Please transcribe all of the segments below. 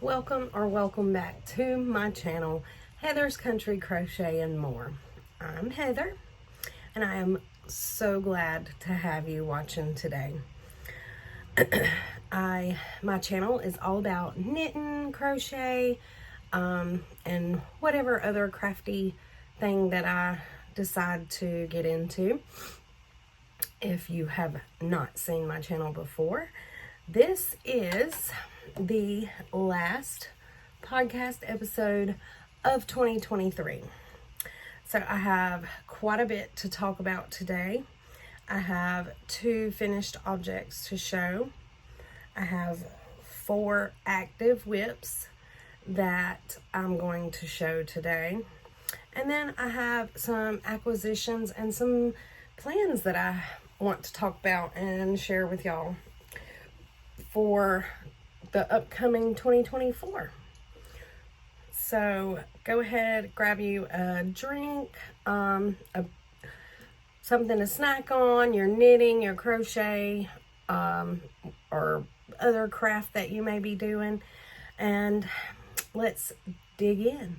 Welcome back to my channel, Heather's Country Crochet and More. I'm Heather, and I am so glad to have you watching today. My channel is all about knitting, crochet, and whatever other crafty thing that I decide to get into. If you have not seen my channel before, this is the last podcast episode of 2023. So I have quite a bit to talk about today. I have 2 finished objects to show. I have 4 active WIPS that I'm going to show today. And then I have some acquisitions and some plans that I want to talk about and share with y'all for the upcoming 2024. So go ahead, grab you a drink, something to snack on, your knitting, your crochet, or other craft that you may be doing, and let's dig in.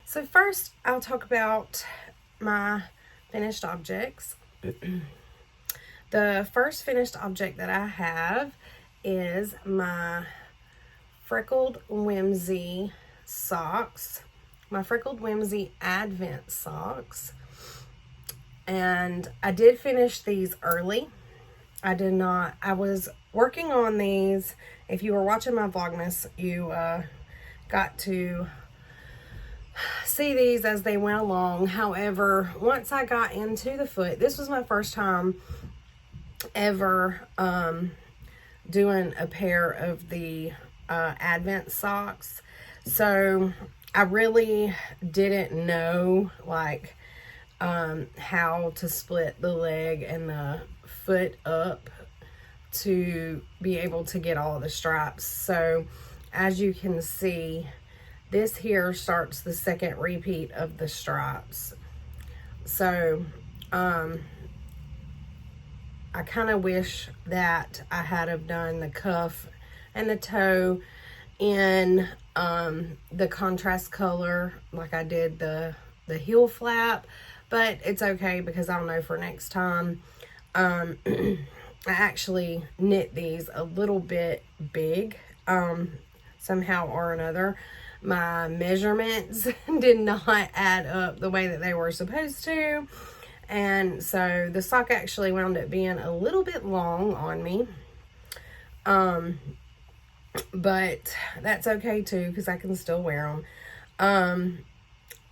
So first, I'll talk about my finished objects. The first finished object that I have is my Freckled Whimsy socks, my Freckled Whimsy Advent socks. And I did finish these early. I was working on these. If you were watching my Vlogmas, you got to see these as they went along. However, once I got into the foot, this was my first time ever doing a pair of the Advent socks. So I really didn't know like how to split the leg and the foot up to be able to get all the stripes. So as you can see, this here starts the second repeat of the stripes. So, I kind of wish that I had have done the cuff and the toe in the contrast color like I did the heel flap, but it's okay because I'll know for next time. I actually knit these a little bit big, somehow or another. My measurements did not add up the way that they were supposed to. And so the sock actually wound up being a little bit long on me. But that's okay too, because I can still wear them.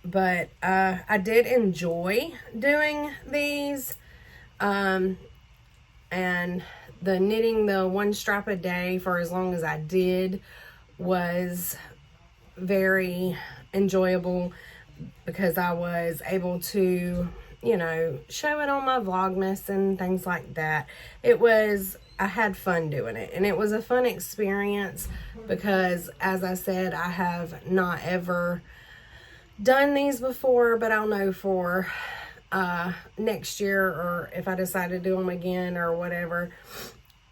But I did enjoy doing these. And the knitting the 1 stripe a day for as long as I did was very enjoyable because I was able to, you know, show it on my Vlogmas and things like that. I had fun doing it, and it was a fun experience because, as I said, I have not ever done these before, but I'll know for next year, or if I decide to do them again or whatever,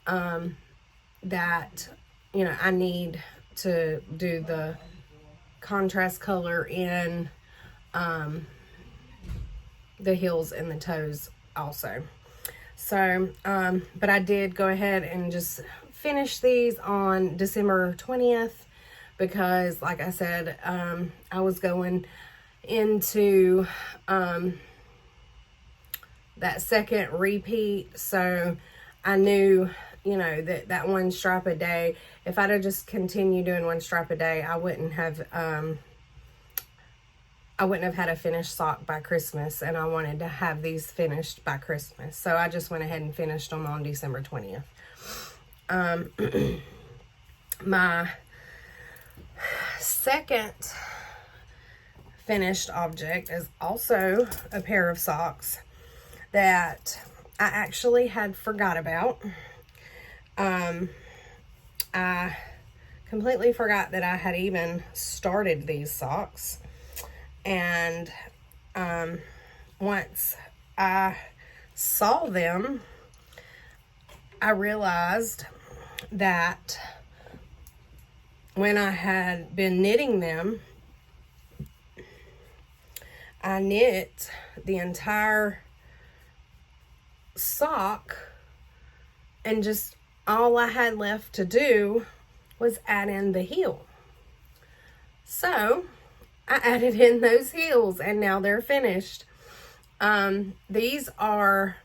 that, you know, I need to do the contrast color in the heels and the toes also. So but I did go ahead and just finish these on December 20th because, like I said, I was going into that second repeat, so I knew, you know, that 1 stripe a day, if I'd have just continued doing 1 stripe a day, I wouldn't have had a finished sock by Christmas, and I wanted to have these finished by Christmas. So I just went ahead and finished them on December 20th. My second finished object is also a pair of socks that I actually had forgot about. I completely forgot that I had even started these socks. And once I saw them, I realized that when I had been knitting them, I knit the entire sock, and just all I had left to do was add in the heel. So I added in those heels, and now they're finished. These are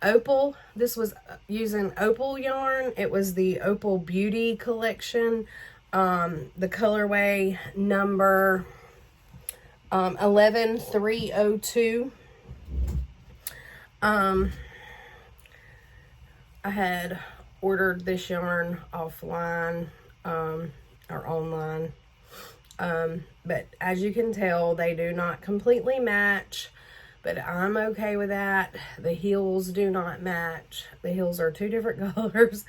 Opal. This was using Opal yarn. It was the Opal Beauty collection. The colorway number 11302. I had ordered this yarn offline or online, but as you can tell, they do not completely match, but I'm okay with that. The heels do not match. The heels are two different colors.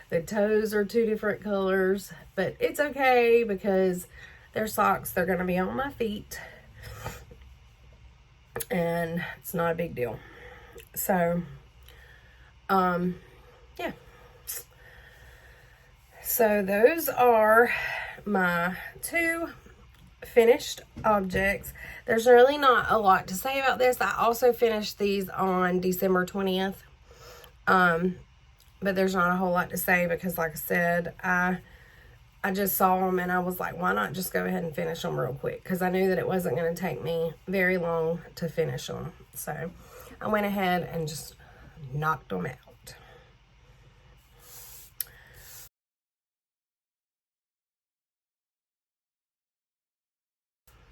The toes are two different colors, but it's okay because they're socks. They're going to be on my feet, and it's not a big deal. So, yeah. So those are my two finished objects. There's really not a lot to say about this. I also finished these on December 20th. But there's not a whole lot to say because, like I said, I just saw them and I was like, why not just go ahead and finish them real quick? Because I knew that it wasn't going to take me very long to finish them. So I went ahead and just knocked them out.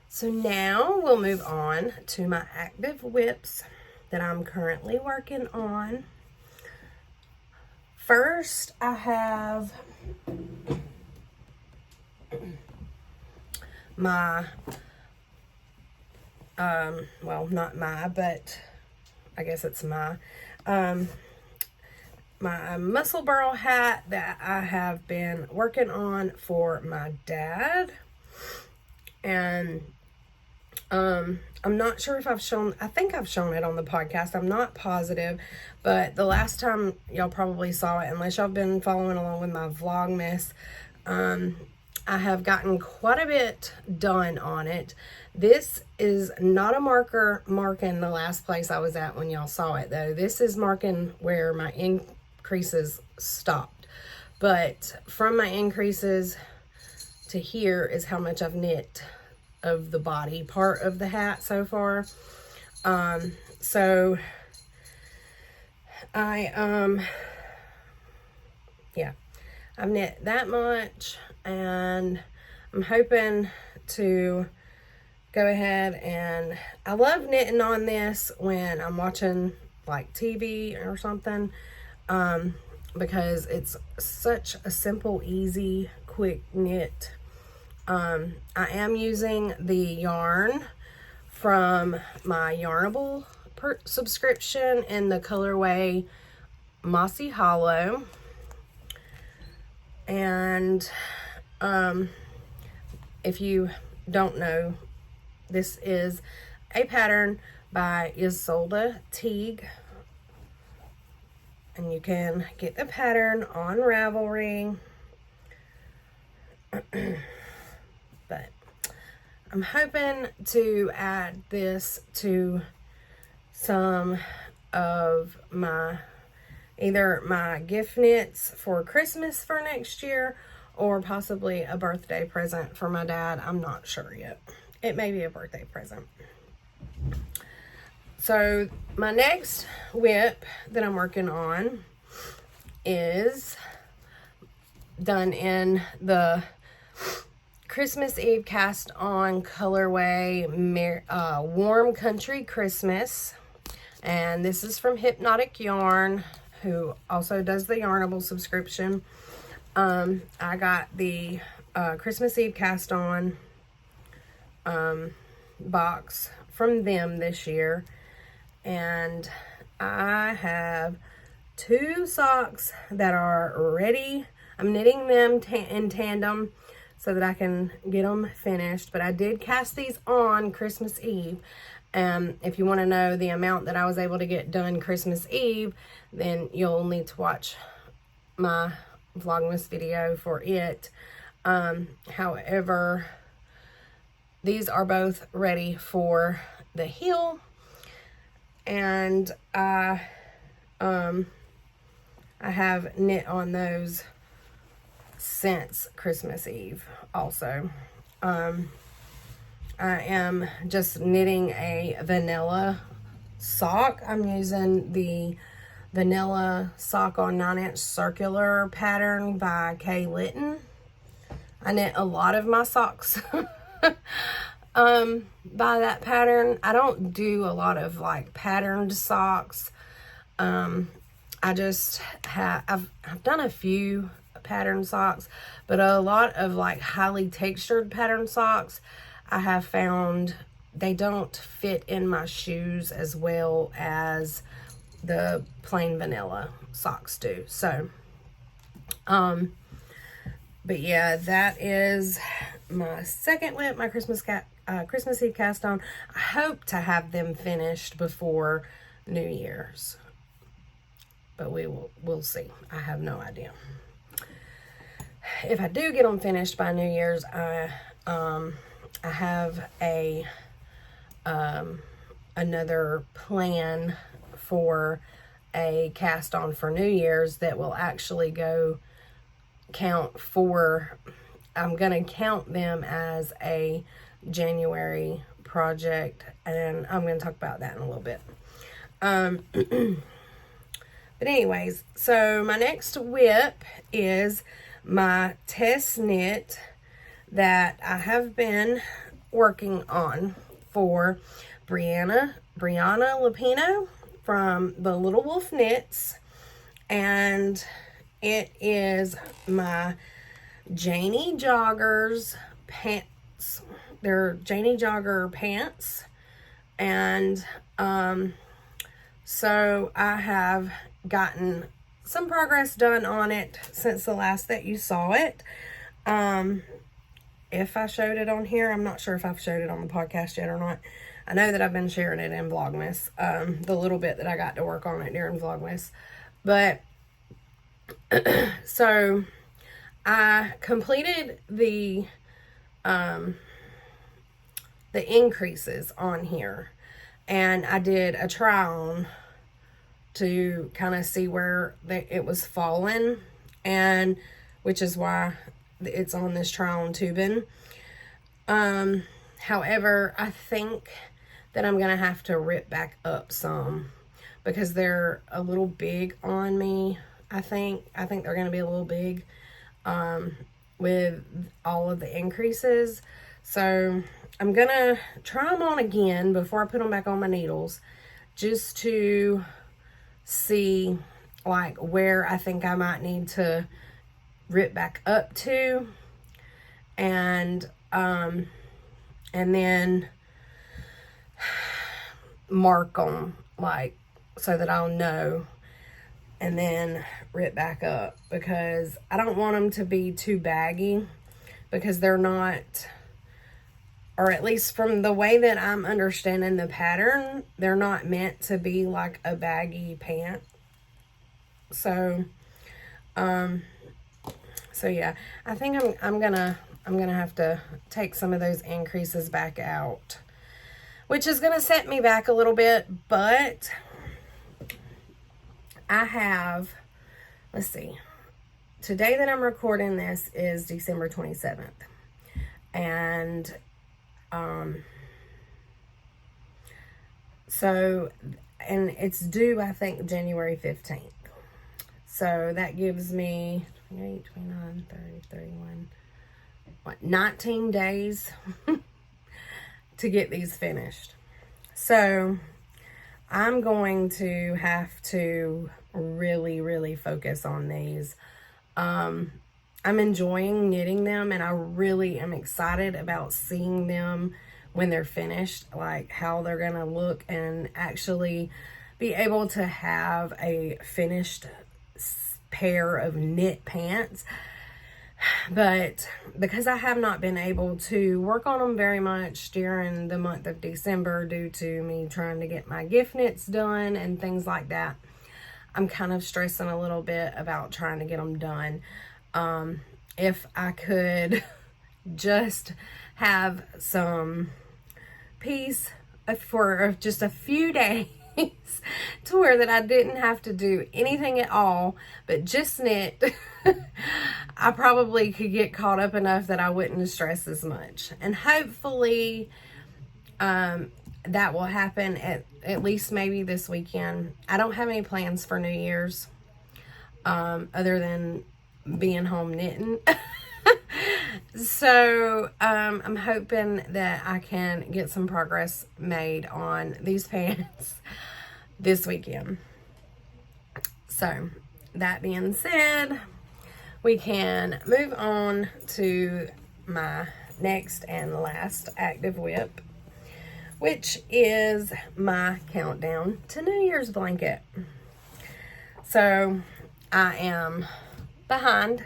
So now we'll move on to my active WIPS that I'm currently working on. First, I have my, well, not my, but I guess it's my Musselburgh hat that I have been working on for my dad. And I'm not sure if I think I've shown it on the podcast. I'm not positive, but the last time y'all probably saw it, unless y'all been following along with my Vlogmas, I have gotten quite a bit done on it. This is not a marker marking the last place I was at when y'all saw it, though. This is marking where my increases stopped. But from my increases to here is how much I've knit of the body part of the hat so far. So yeah, I've knit that much, and I'm hoping to go ahead and I love knitting on this when I'm watching like TV or something, because it's such a simple, easy, quick knit. I am using the yarn from my Yarn-Opal subscription in the colorway Mossy Hollow. And if you don't know, this is a pattern by Isolde Teague. And you can get the pattern on Ravelry. But I'm hoping to add this to some of my, either my gift knits for Christmas for next year, or possibly a birthday present for my dad. I'm not sure yet. It may be a birthday present. So my next WIP that I'm working on is done in the Christmas Eve cast on colorway Warm Country Christmas, and this is from Hypnotic Yarn, who also does the Yarn-Opal subscription. I got the Christmas Eve cast on box from them this year, and I have two socks that are ready. I'm knitting them in tandem. so that I can get them finished. But I did cast these on Christmas Eve. If you want to know the amount that I was able to get done Christmas Eve, then you'll need to watch my Vlogmas video for it. However, these are both ready for the heel, and I have knit on those since Christmas Eve also. I am just knitting a vanilla sock. I'm using the vanilla sock on 9-inch circular pattern by Kay Litton. I knit a lot of my socks by that pattern. I don't do a lot of like patterned socks. I just have, I've done a few patterned socks, but a lot of like highly textured patterned socks, I have found they don't fit in my shoes as well as the plain vanilla socks do. So, but yeah, that is my second WIP, my Christmas Eve cast on. I hope to have them finished before New Year's, but we'll see. I have no idea. If I do get them finished by New Year's, I have another plan for a cast on for New Year's that will actually go count for, I'm going to count them as a January project, and I'm going to talk about that in a little bit. But anyways, so my next WIP is my test knit that I have been working on for Brianna Lupino from the Little Wolf Knits, and it is my Janie Joggers pants. They're Janie Jogger pants, and so I have gotten some progress done on it since the last that you saw it. If I showed it on here, I'm not sure if I've showed it on the podcast yet or not. I know that I've been sharing it in Vlogmas, the little bit that I got to work on it during Vlogmas. But, so, I completed the increases on here. And I did a try on to kind of see where it was falling, and which is why it's on this try on tubing. However, I think that I'm gonna have to rip back up some because they're a little big on me. I think they're gonna be a little big with all of the increases. So I'm gonna try them on again before I put them back on my needles, just to see like where I think I might need to rip back up to, and then mark them, like, so that I'll know, and then rip back up, because I don't want them to be too baggy, because they're not, or at least from the way that I'm understanding the pattern, they're not meant to be like a baggy pant. So, so yeah, I think I'm gonna have to take some of those increases back out, which is gonna set me back a little bit, but I have, let's see, today that I'm recording this is December 27th, and so, and it's due, I think, January 15th. So that gives me 28, 29, 30, 31, what, 19 days to get these finished. So I'm going to have to really focus on these. I'm enjoying knitting them, and I really am excited about seeing them when they're finished, like how they're gonna look, and actually be able to have a finished pair of knit pants. But because I have not been able to work on them very much during the month of December due to me trying to get my gift knits done and things like that, I'm kind of stressing a little bit about trying to get them done. If I could just have some peace for just a few days to where that I didn't have to do anything at all but just knit, I probably could get caught up enough that I wouldn't stress as much. And hopefully that will happen at least maybe this weekend. I don't have any plans for New Year's other than being home knitting. So I'm hoping that I can get some progress made on these pants this weekend. So that being said, we can move on to my next and last active WIP, which is my countdown to New Year's blanket. So I am behind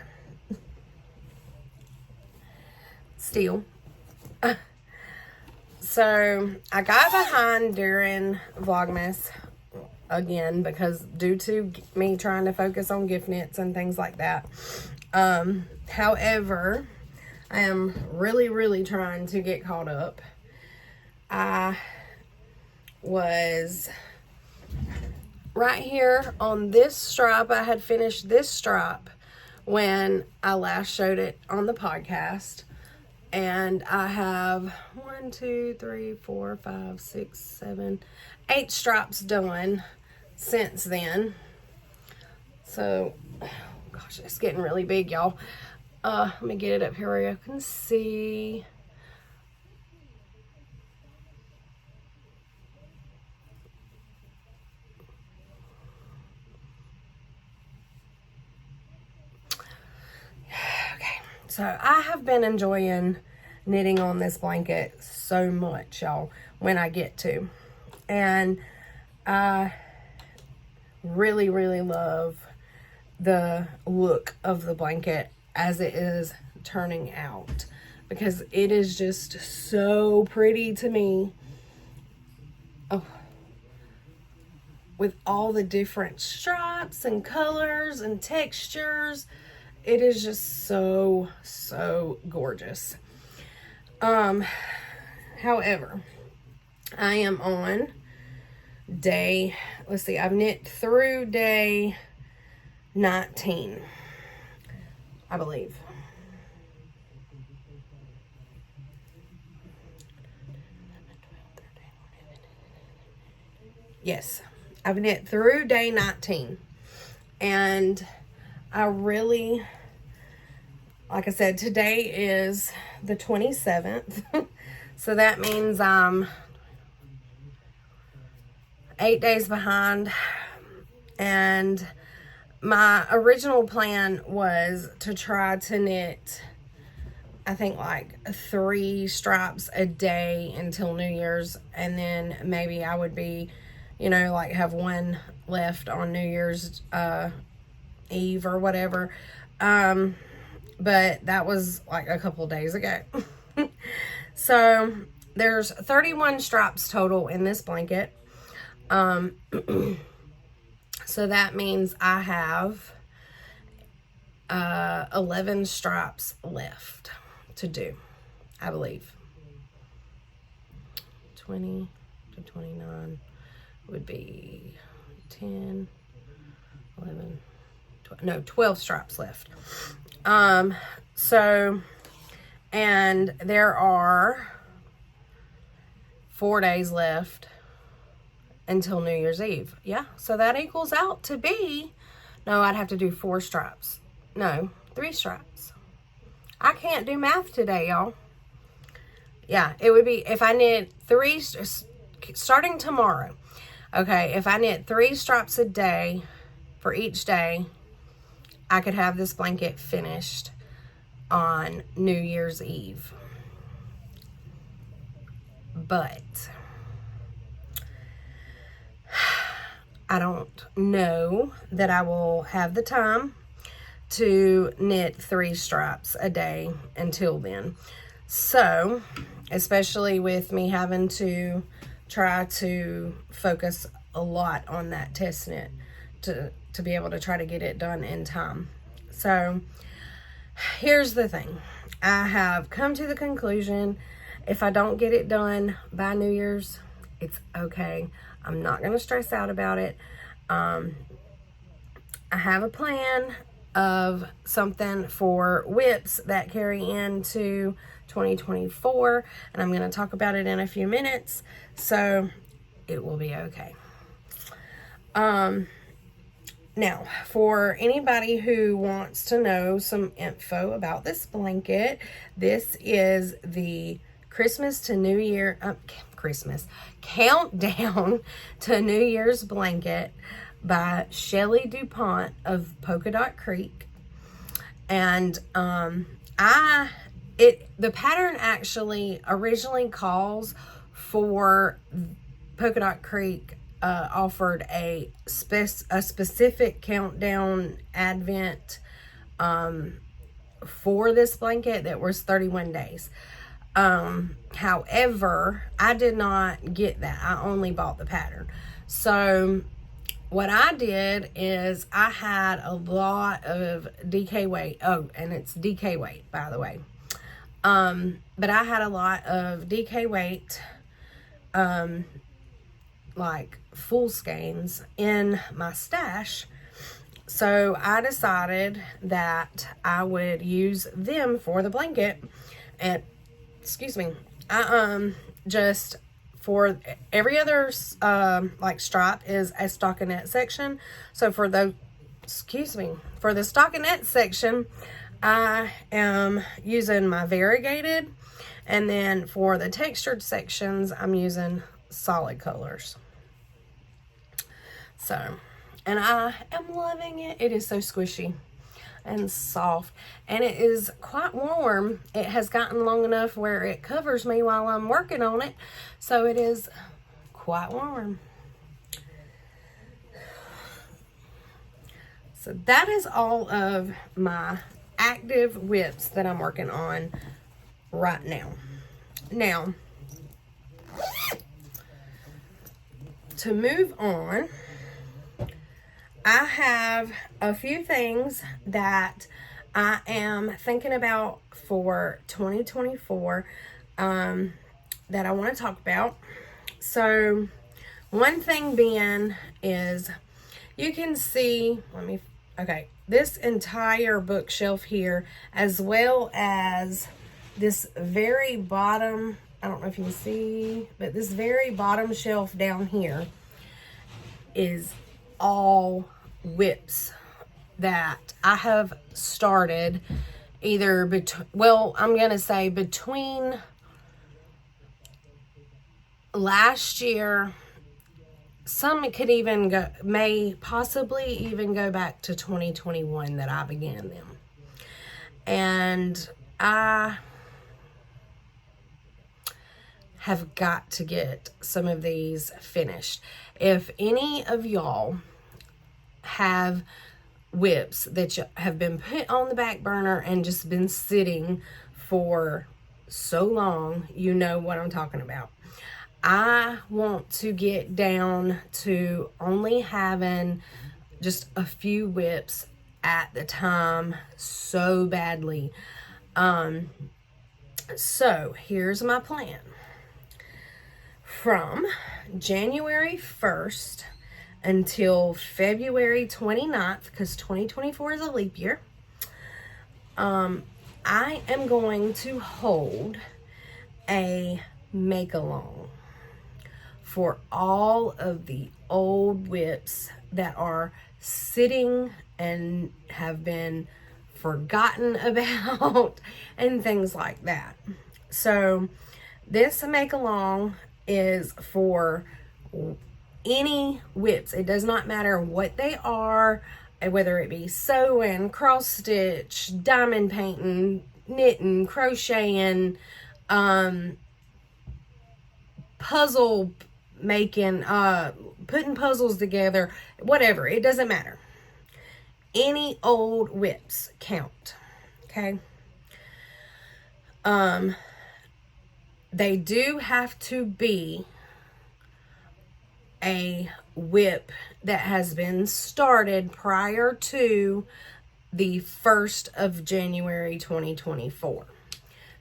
still. So I got behind during Vlogmas again because due to me trying to focus on gift knits and things like that. However, I am really trying to get caught up. I was right here on this stripe. I had finished this stripe when I last showed it on the podcast. And I have 1, 2, 3, 4, 5, 6, 7, 8 stripes done since then. So, oh gosh, it's getting really big, y'all. Let me get it up here where you can see. Okay, so I have been enjoying knitting on this blanket so much, y'all, when I get to. And I really love the look of the blanket as it is turning out, because it is just so pretty to me. Oh, with all the different stripes and colors and textures, it is just so gorgeous. However, I am on day, let's see, I've knit through day 19, I believe. Yes, I've knit through day 19, and I really, like I said, today is the 27th, so that means I'm 8 days behind. And my original plan was to try to knit, I think, like 3 stripes a day until New Year's, and then maybe I would be, you know, like have 1 left on New Year's Eve or whatever. But that was like a couple days ago. So there's 31 stripes total in this blanket. So that means I have 11 stripes left to do, I believe. 20 to 29 would be 10, 11, 12, no, 12 stripes left. So, and there are 4 days left until New Year's Eve. Yeah, so that equals out to be, no, I'd have to do 4 stripes. No, 3 stripes. I can't do math today, y'all. Yeah, it would be, if I knit 3, starting tomorrow, okay, if I knit 3 stripes a day for each day, I could have this blanket finished on New Year's Eve. But I don't know that I will have the time to knit 3 stripes a day until then. So, especially with me having to try to focus a lot on that test knit to be able to try to get it done in time. So, here's the thing. I have come to the conclusion, if I don't get it done by New Year's, it's okay. I'm not going to stress out about it. I have a plan of something for WIPS that carry into 2024, and I'm going to talk about it in a few minutes, so it will be okay. Now, for anybody who wants to know some info about this blanket, this is the Christmas to New Year, Countdown to New Year's blanket by Shelley Dupont of Polka Dot Creek. And the pattern actually originally calls for Polka Dot Creek offered a specific countdown advent for this blanket that was 31 days. However, I did not get that. I only bought the pattern. So what I did is I had a lot of DK weight. Oh, and it's DK weight, by the way. But I had a lot of DK weight, like full skeins in my stash. So I decided that I would use them for the blanket. And excuse me, I just for every other like stripe is a stockinette section. So for the for the stockinette section, I am using my variegated, and then for the textured sections, I'm using solid colors. So, and I am loving it. It is so squishy and soft, and it is quite warm. It has gotten long enough where it covers me while I'm working on it, so it is quite warm. So that is all of my active WIPs that I'm working on right now. Now, to move on, I have a few things that I am thinking about for 2024 that I want to talk about. So one thing being is you can see, this entire bookshelf here, as well as this very bottom, I don't know if you can see, but this very bottom shelf down here is all WIPs that I have started either I'm going to say between last year, some could even may possibly even go back to 2021 that I began them. And I have got to get some of these finished. If any of y'all have WIPs that have been put on the back burner and just been sitting for so long, you know what I'm talking about. I want to get down to only having just a few WIPs at the time so badly. So here's my plan. From January 1st until February 29th, because 2024 is a leap year, I am going to hold a make-along for all of the old WIPs that are sitting and have been forgotten about and things like that. So this make-along is for any WIPs. It does not matter what they are, whether it be sewing, cross stitch, diamond painting, knitting, crocheting, puzzle making, putting puzzles together, whatever. It doesn't matter. any old WIPS count, okay? They do have to be a WIP that has been started prior to the 1st of January 2024.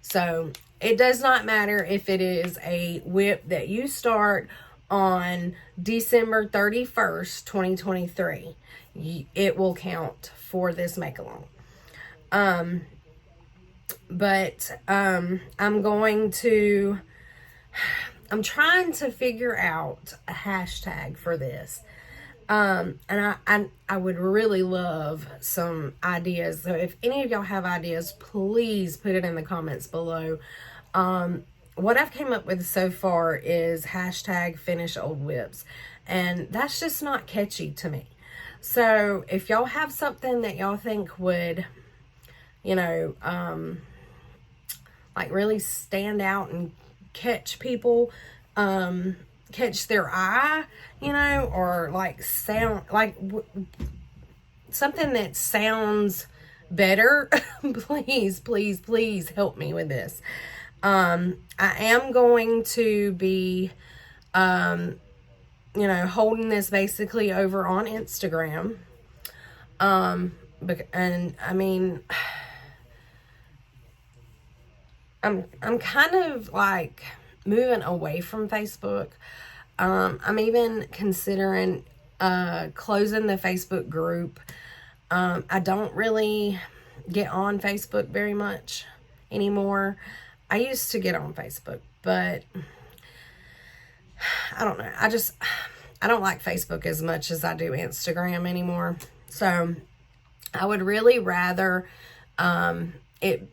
So it does not matter if it is a WIP that you start on December 31st, 2023. It will count for this make-along. I'm trying to figure out a hashtag for this. And I would really love some ideas. So if any of y'all have ideas, please put it in the comments below. What I've came up with so far is hashtag finish old WIPs. And that's just not catchy to me. So if y'all have something that y'all think would, you know, like really stand out and catch people, catch their eye, you know, or like sound like something that sounds better, please help me with this. I am going to be, you know, holding this basically over on Instagram. And I mean, I'm kind of like moving away from Facebook. I'm even considering closing the Facebook group. I don't really get on Facebook very much anymore. I used to get on Facebook, but I don't know. I don't like Facebook as much as I do Instagram anymore. So I would really rather it,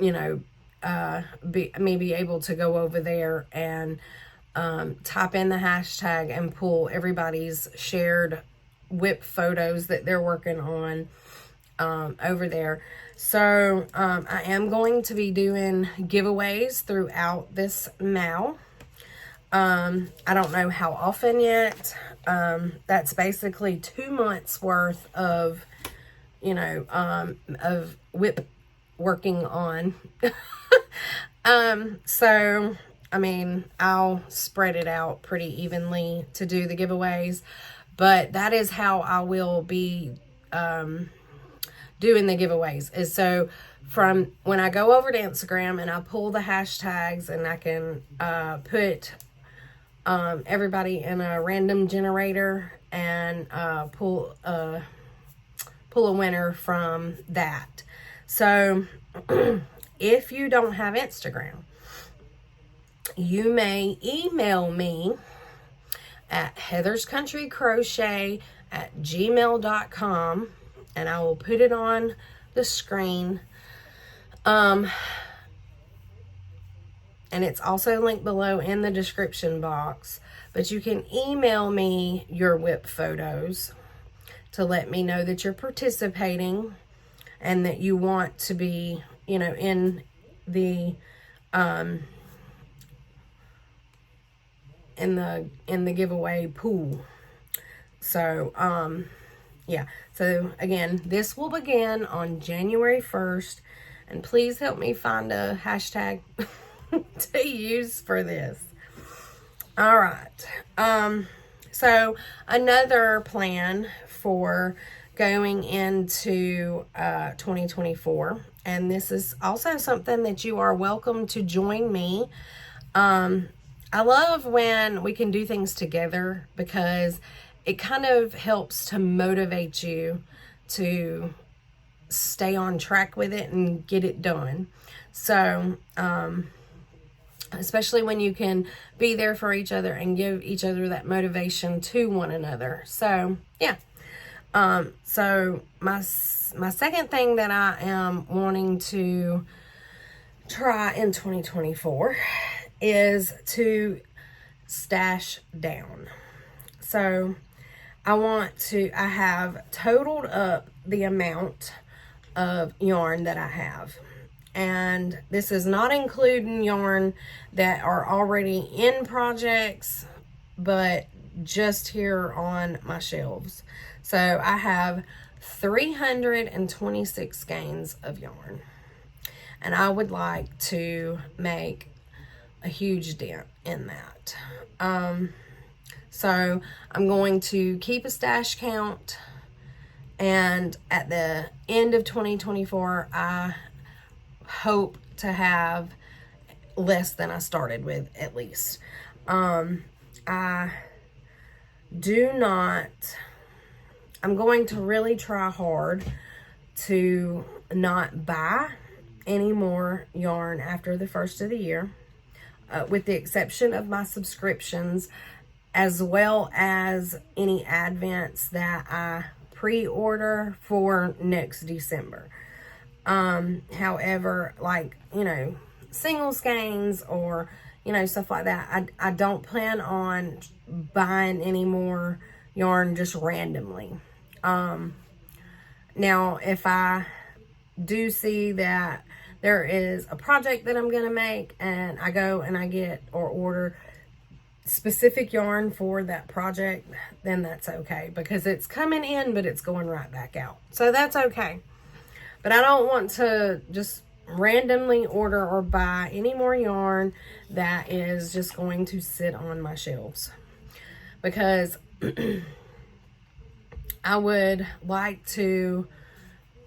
you know, be able to go over there and type in the hashtag and pull everybody's shared WIP photos that they're working on over there. So I am going to be doing giveaways throughout this MAU. I don't know how often yet. That's basically 2 months worth of, you know, of WIP working on. So, I mean, I'll spread it out pretty evenly to do the giveaways, but that is how I will be, doing the giveaways, is so from when I go over to Instagram and I pull the hashtags and I can, put, everybody in a random generator and, pull a winner from that. So, if you don't have Instagram, you may email me at heatherscountrycrochet@gmail.com and I will put it on the screen. And it's also linked below in the description box. But you can email me your WIP photos to let me know that you're participating and that you want to be, you know, in the giveaway pool. So yeah, so again, this will begin on January 1st, and please help me find a hashtag to use for this. All right, so another plan for going into 2024, and this is also something that you are welcome to join me. I love when we can do things together because it kind of helps to motivate you to stay on track with it and get it done. So, especially when you can be there for each other and give each other that motivation to one another. So, yeah. So my second thing that I am wanting to try in 2024 is to stash down. So I have totaled up the amount of yarn that I have. And this is not including yarn that are already in projects, but just here on my shelves. So I have 326 skeins of yarn. And I would like to make a huge dent in that. So I'm going to keep a stash count, and at the end of 2024, I hope to have less than I started with, at least. I do not, I'm going to really try hard to not buy any more yarn after the first of the year, with the exception of my subscriptions, as well as any advents that I pre-order for next December. However, like, you know, single skeins or, you know, stuff like that, I don't plan on buying any more yarn just randomly. Now, if I do see that there is a project that I'm going to make and I go and I get or order specific yarn for that project, then that's okay, because it's coming in, but it's going right back out. So that's okay. But I don't want to just randomly order or buy any more yarn that is just going to sit on my shelves, because I would like to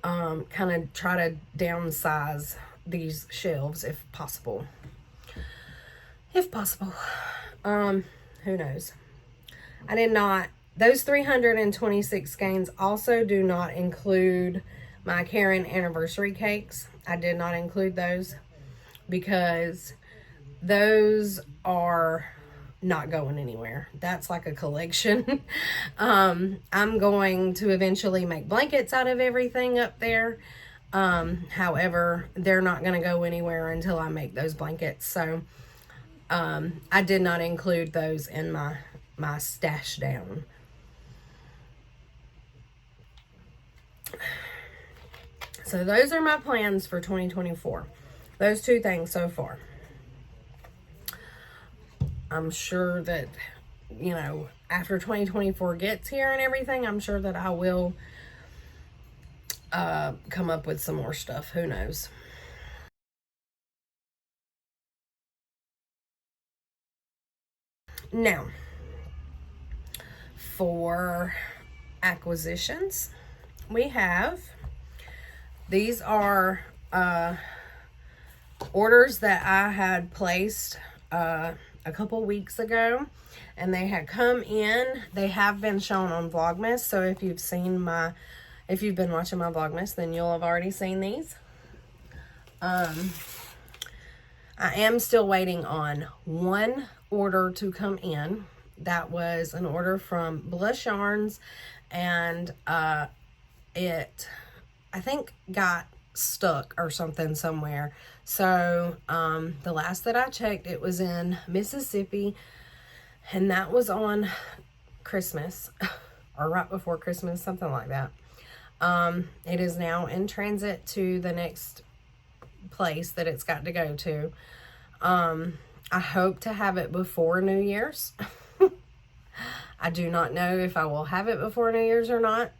kind of try to downsize these shelves if possible. If possible. Who knows? I did not, those 326 skeins also do not include my Karen anniversary cakes. I did not include those because those are not going anywhere. That's like a collection. I'm going to eventually make blankets out of everything up there. However, they're not going to go anywhere until I make those blankets. So I did not include those in my stash down. So those are my plans for 2024. Those two things so far. I'm sure that, you know, after 2024 gets here and everything, I'm sure that I will come up with some more stuff. Who knows? Now, for acquisitions, we have, these are orders that I had placed a couple weeks ago, and they had come in. They have been shown on Vlogmas, so if you've seen if you've been watching my Vlogmas, then you'll have already seen these. I am still waiting on one order to come in. That was an order from Blush Yarns, and it, I think, got stuck or something somewhere. So the last that I checked, it was in Mississippi, and that was on Christmas or right before Christmas, something like that. It is now in transit to the next place that it's got to go to. I hope to have it before New Year's. I do not know if I will have it before New Year's or not,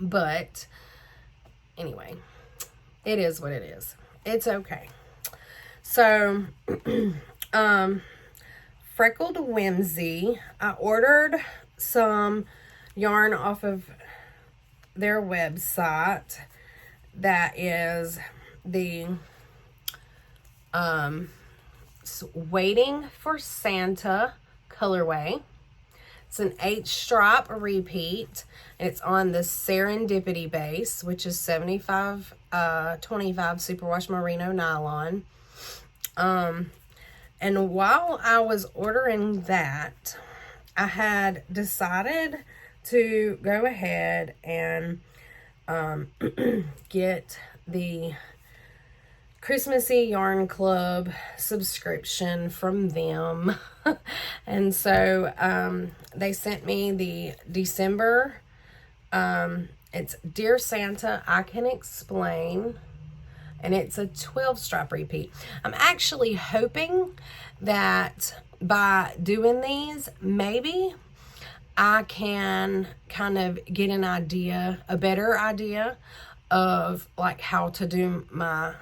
but anyway, it is what it is. It's okay. So, Freckled Whimsy, I ordered some yarn off of their website that is the Waiting for Santa colorway. It's an H-stripe repeat. It's on the Serendipity base, which is 75-25 superwash merino nylon. And while I was ordering that, I had decided to go ahead and get the Christmassy Yarn Club subscription from them. And so they sent me the December, it's Dear Santa, I Can Explain, and it's a 12-stripe repeat. I'm actually hoping that by doing these, maybe I can kind of get an idea, a better idea of like how to do my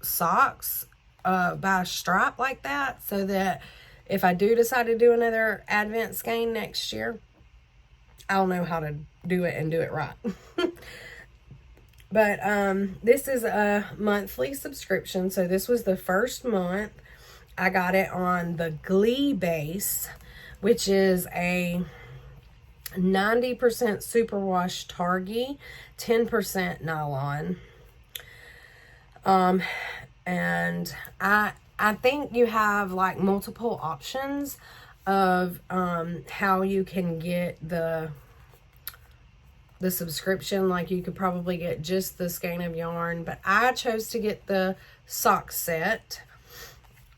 socks by a stripe like that, so that if I do decide to do another Advent skein next year, I'll know how to do it and do it right. But this is a monthly subscription, so this was the first month. I got it on the Glee base, which is a 90% superwash Targhee, 10% nylon. And I think you have like multiple options of how you can get the subscription. Like you could probably get just the skein of yarn, but I chose to get the sock set.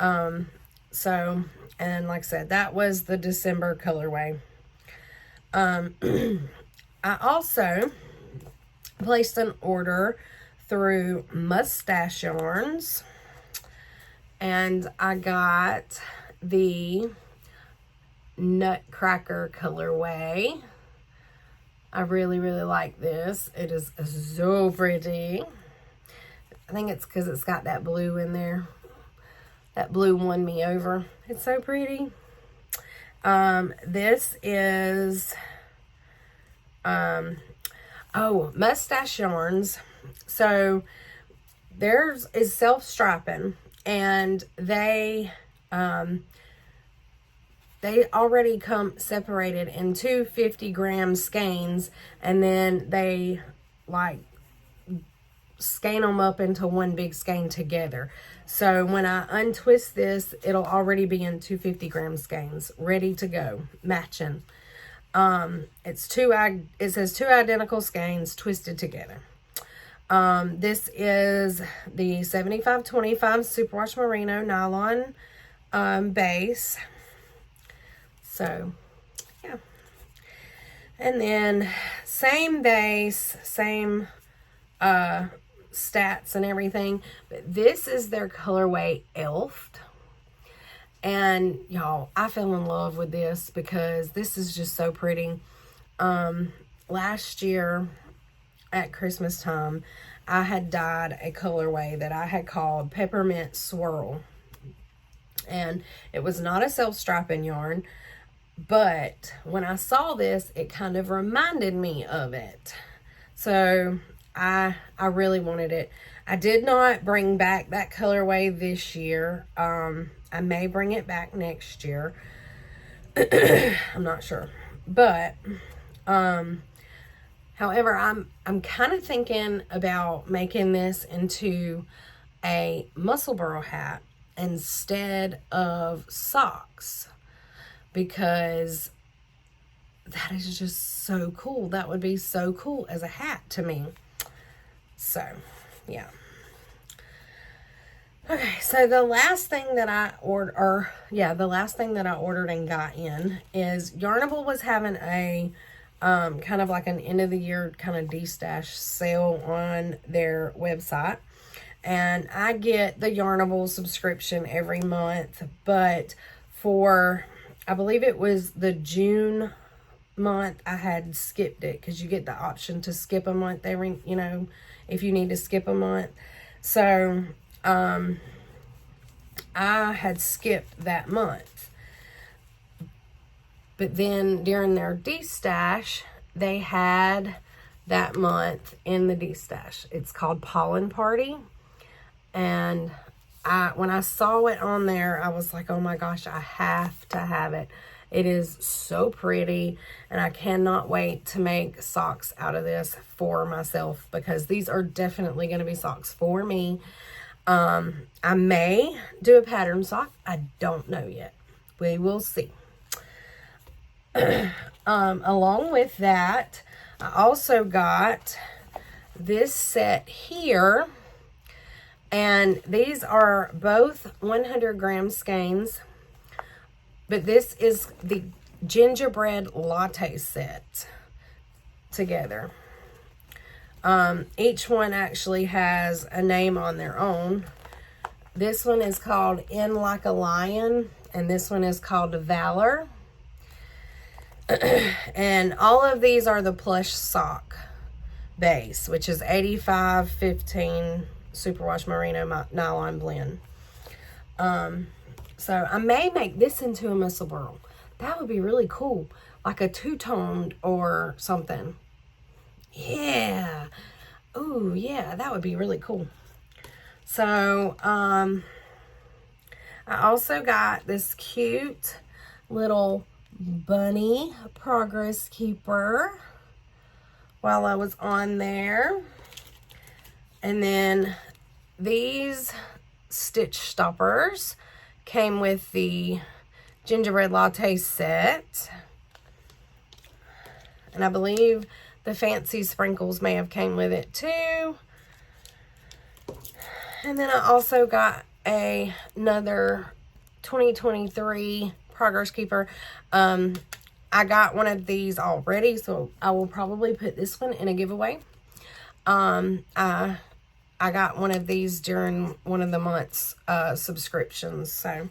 So, and like I said, that was the December colorway. I also placed an order through Mustache Yarns, and I got the Nutcracker colorway. I really like this. It is so pretty. I think it's because it's got that blue in there. That blue won me over. It's so pretty. This is Mustache Yarns. So theirs is self-striping, and they already come separated in two 50-gram skeins, and then they like skein them up into one big skein together. So when I untwist this, it'll already be in two 50-gram skeins, ready to go, matching. It says two identical skeins twisted together. This is the 75-25 Superwash Merino nylon base. So, yeah. And then same base, same stats and everything, but this is their colorway Elf. And y'all, I fell in love with this because this is just so pretty. Last year at Christmas time, I had dyed a colorway that I had called Peppermint Swirl, and it was not a self-striping yarn, but when I saw this, it kind of reminded me of it. So I really wanted it. I did not bring back that colorway this year. I may bring it back next year. I'm not sure. But however, I'm kind of thinking about making this into a Musselburgh hat instead of socks, because that is just so cool. That would be so cool as a hat to me. So, yeah. Okay, so the last thing that I ordered, and got in is Yarn-Opal was having a kind of like an end of the year kind of de-stash sale on their website. And I get the Yarn-Opal subscription every month, but for, I believe it was the June month, I had skipped it, because you get the option to skip a month every, if you need to skip a month. So, I had skipped that month. But then during their de-stash, they had that month in the de-stash. It's called Pollen Party. And when I saw it on there, I was like, oh my gosh, I have to have it. It is so pretty, and I cannot wait to make socks out of this for myself, because these are definitely going to be socks for me. I may do a pattern sock. I don't know yet. We will see. Along with that, I also got this set here, and these are both 100-gram skeins, but this is the gingerbread latte set together. Each one actually has a name on their own. This one is called In Like a Lion, and this one is called Valor. And all of these are the plush sock base, which is 85-15 superwash merino nylon blend. So I may make this into a Musselburgh. That would be really cool, like a two-toned or something. Yeah. Oh yeah, that would be really cool. So I also got this cute little bunny progress keeper while I was on there. And then these stitch stoppers came with the gingerbread latte set. And I believe the fancy sprinkles may have came with it too. And then I also got another 2023 Progress Keeper. I got one of these already, so I will probably put this one in a giveaway. I got one of these during one of the month's subscriptions, so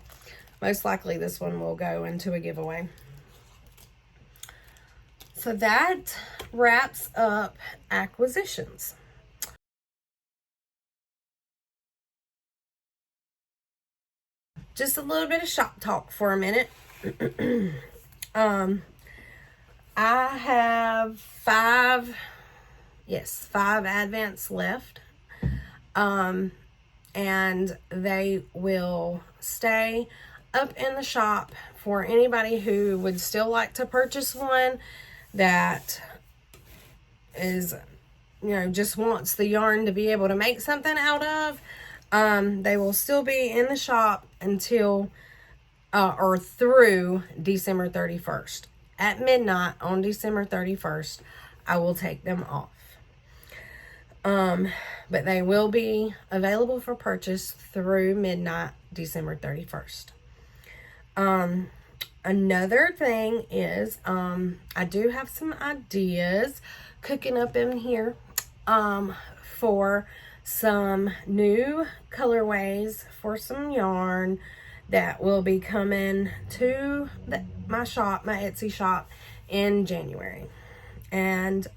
most likely this one will go into a giveaway. So that wraps up acquisitions. Just a little bit of shop talk for a minute. I have five advents left. And they will stay up in the shop for anybody who would still like to purchase one that is, you know, just wants the yarn to be able to make something out of. They will still be in the shop until or through December 31st. At midnight on December 31st, I will take them off. But they will be available for purchase through midnight, December 31st. Another thing is, I do have some ideas cooking up in here, for some new colorways for some yarn that will be coming to my shop, my Etsy shop, in January. And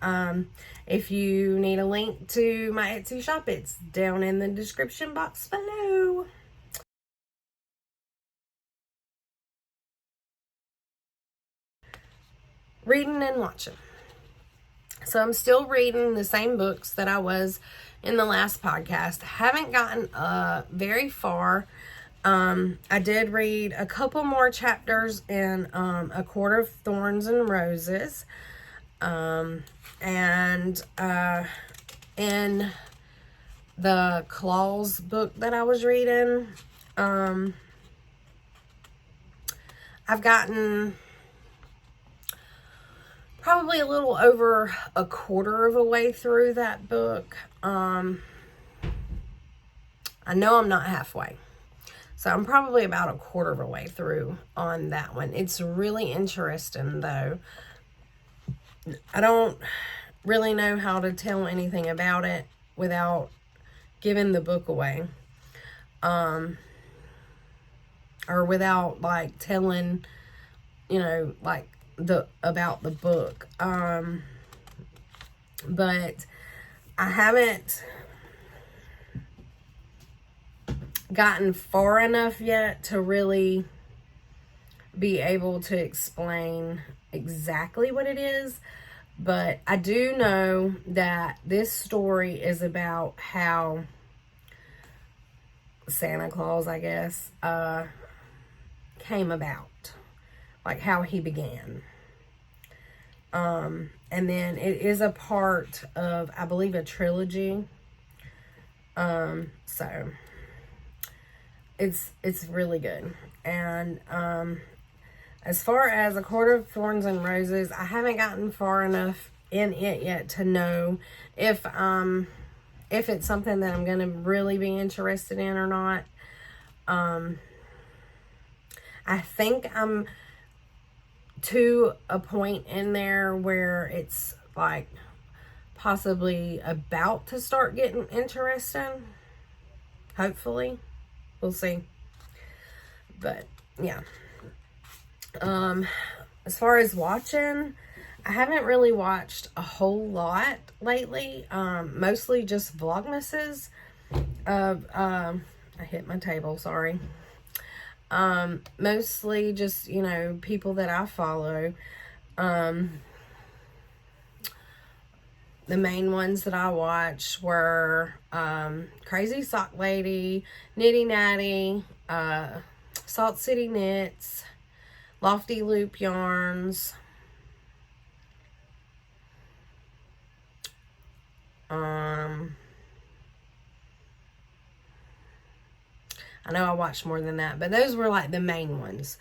if you need a link to my Etsy shop, it's down in the description box below. Reading and watching. So I'm still reading the same books that I was in the last podcast. Haven't gotten very far. I did read a couple more chapters in A Court of Thorns and Roses. And in the Claus book that I was reading, I've gotten probably a little over a quarter of a way through that book. I know I'm not halfway. So I'm probably about a quarter of a way through on that one. It's really interesting, though. I don't really know how to tell anything about it without giving the book away. Or without, like, telling, you know, like, about the book. But I haven't gotten far enough yet to really be able to explain exactly what it is, but I do know that this story is about how Santa Claus, I guess, came about, like how he began. And then it is a part of, I believe, a trilogy. So it's really good. And as far as A Court of Thorns and Roses, I haven't gotten far enough in it yet to know if it's something that I'm going to really be interested in or not. I think I'm to a point in there where it's like possibly about to start getting interesting. Hopefully. We'll see. But yeah. as far as watching, I haven't really watched a whole lot lately. Mostly just vlogmases of, I hit my table, sorry. Mostly just, you know, people that I follow. The main ones that I watched were, Crazy Sock Lady, Nitty Natty, Salt City Knits, Lofty Loop Yarns, I know I watched more than that, but those were like the main ones.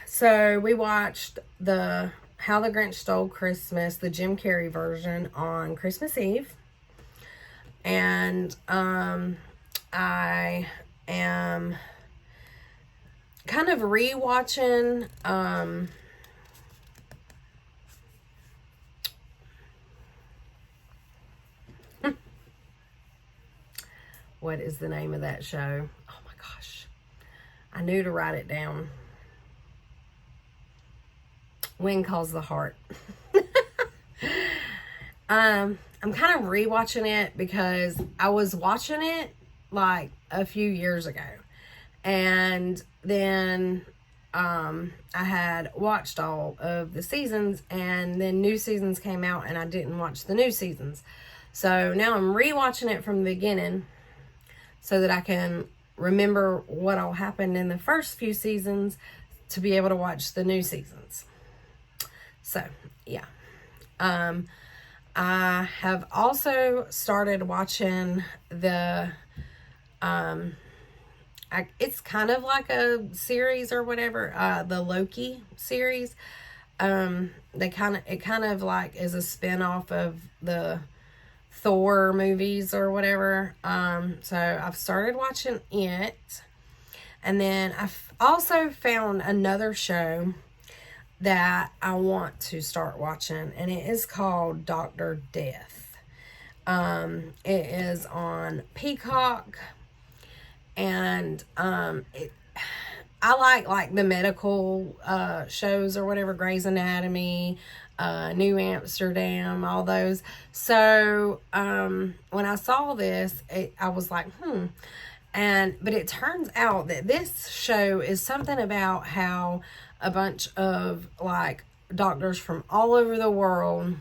So we watched the How the Grinch Stole Christmas, the Jim Carrey version, on Christmas Eve. And I am kind of re-watching what is the name of that show? Oh my gosh. I knew to write it down. Wind Calls the Heart. I'm kind of rewatching it because I was watching it like a few years ago. And then I had watched all of the seasons, and then new seasons came out and I didn't watch the new seasons. So now I'm rewatching it from the beginning so that I can remember what all happened in the first few seasons to be able to watch the new seasons. So, yeah. I have also started watching the, it's kind of like a series or whatever, the Loki series. It kind of like is a spin-off of the Thor movies or whatever. So I've started watching it. And then I've also found another show that I want to start watching, and it is called Dr. Death. It is on Peacock, and I like the medical shows or whatever, Grey's Anatomy, New Amsterdam, all those. So when I saw this, I was like, but it turns out that this show is something about how a bunch of like doctors from all over the world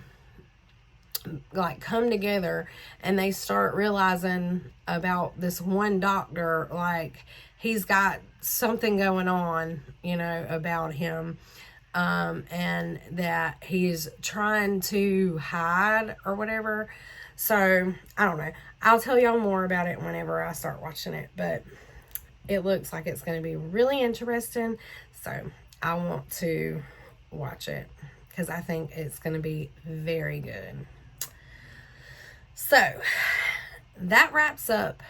like come together, and they start realizing about this one doctor, like he's got something going on, you know, about him, and that he's trying to hide or whatever. So I don't know, I'll tell y'all more about it whenever I start watching it, but it looks like it's going to be really interesting. So I want to watch it because I think it's going to be very good. So that wraps up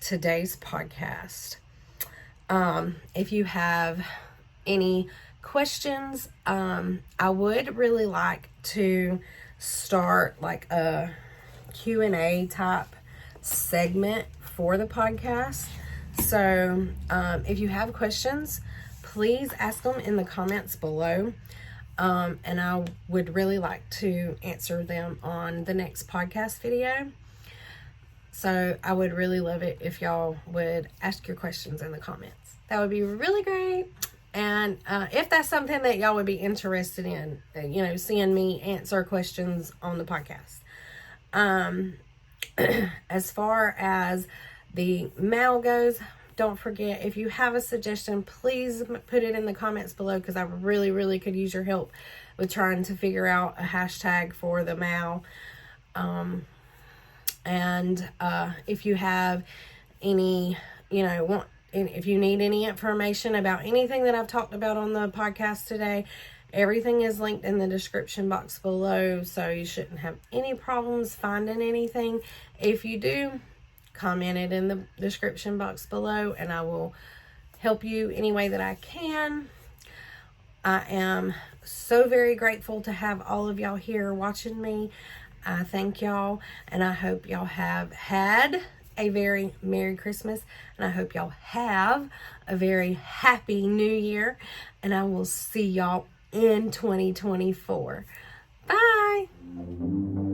today's podcast. If you have any questions, I would really like to start like a Q&A type segment for the podcast. So if you have questions, please ask them in the comments below. And I would really like to answer them on the next podcast video. So I would really love it if y'all would ask your questions in the comments. That would be really great. And if that's something that y'all would be interested in, you know, seeing me answer questions on the podcast. As far as the mail goes, don't forget, if you have a suggestion, please put it in the comments below, because I really, really could use your help with trying to figure out a hashtag for the mail. And if you have any, you know, if you need any information about anything that I've talked about on the podcast today, everything is linked in the description box below, so you shouldn't have any problems finding anything. If you do, comment it in the description box below, and I will help you any way that I can. I am so very grateful to have all of y'all here watching me. I thank y'all, and I hope y'all have had a very Merry Christmas, and I hope y'all have a very Happy New Year, and I will see y'all in 2024. Bye!